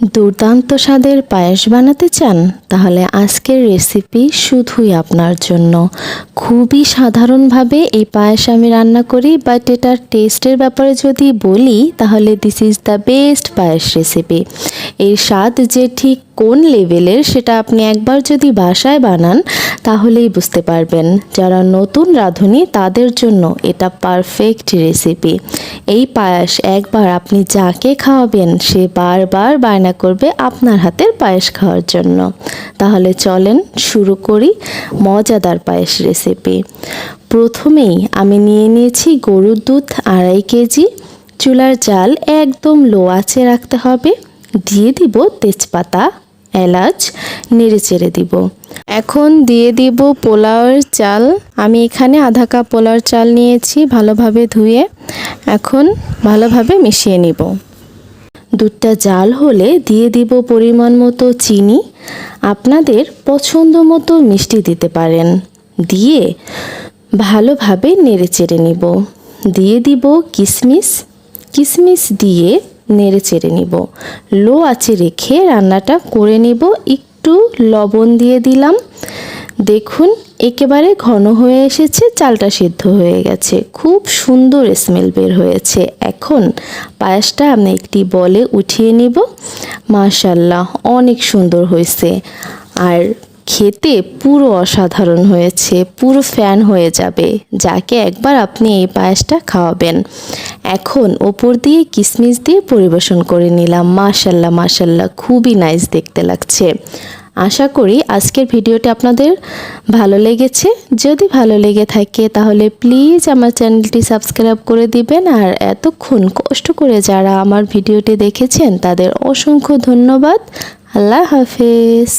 দুর্দান্ত স্বাদের পায়েস বানাতে চান? তাহলে আজকের রেসিপি শুধুই আপনার জন্য। খুবই সাধারণভাবে এই পায়েস আমি রান্না করি, বাট এটার টেস্টের ব্যাপারে যদি বলি তাহলে this is the best payesh recipe. এর স্বাদ যে ঠিক কোন লেভেলের সেটা আপনি একবার যদি বাসায় বানান তাহলেই বুঝতে পারবেন। যারা নতুন রাঁধুনি তাদের জন্য এটা পারফেক্ট রেসিপি। এই পায়েস একবার আপনি যাকে খাওয়াবেন সে বারবার বায়না করবে আপনার হাতের পায়েস খাওয়ার জন্য। তাহলে চলেন শুরু করি মজাদার পায়েস রেসিপি। প্রথমেই আমি নিয়ে নিয়েছি গরুর দুধ 2.5 কেজি। চুলার জাল একদম লো আঁচে রাখতে হবে। দিয়ে দিব তেজপাতা, এলাচ, নেড়ে চেড়ে দিব। এখন দিয়ে দিব পোলাওয়ের চাল। আমি এখানে আধা কাপ পোলাওয়ের চাল নিয়েছি ভালোভাবে ধুয়ে। এখন ভালোভাবে মিশিয়ে নিব। দুধটা জাল হলে দিয়ে দিব পরিমাণ মতো চিনি। আপনাদের পছন্দ মতো মিষ্টি দিতে পারেন। দিয়ে ভালোভাবে নেড়ে চেড়ে নিব। দিয়ে দিব কিশমিশ দিয়ে নেড়ে চেড়ে নিব। লো আঁচে রেখে রান্নাটা করে নিব। একটু লবণ দিয়ে দিলাম। দেখুন একেবারে ঘন হয়ে এসেছে, চালটা সিদ্ধ হয়ে গেছে, খুব সুন্দর স্মেল বের হয়েছে। এখন পায়েসটা আমি একটি বলে উঠিয়ে নিব। মাশাআল্লাহ, অনেক সুন্দর হয়েছে আর খেতে পুরো অসাধারণ হয়েছে। পুরো ফ্যান হয়ে যাবে যাকে একবার আপনি এই পায়েসটা খাওয়াবেন। এখন ওপর দিয়ে কিশমিশ দিয়ে পরিবেশন করে নিলাম। মাশাআল্লাহ, খুবই নাইস দেখতে লাগছে। আশা করি আজকের ভিডিওটি আপনাদের ভালো লেগেছে। যদি ভালো লেগে থাকে তাহলে প্লিজ আমার চ্যানেলটি সাবস্ক্রাইব করে দিবেন। আর এতক্ষণ কষ্ট করে যারা আমার ভিডিওটি দেখেছেন তাদের অসংখ্য ধন্যবাদ। আল্লাহ হাফেজ।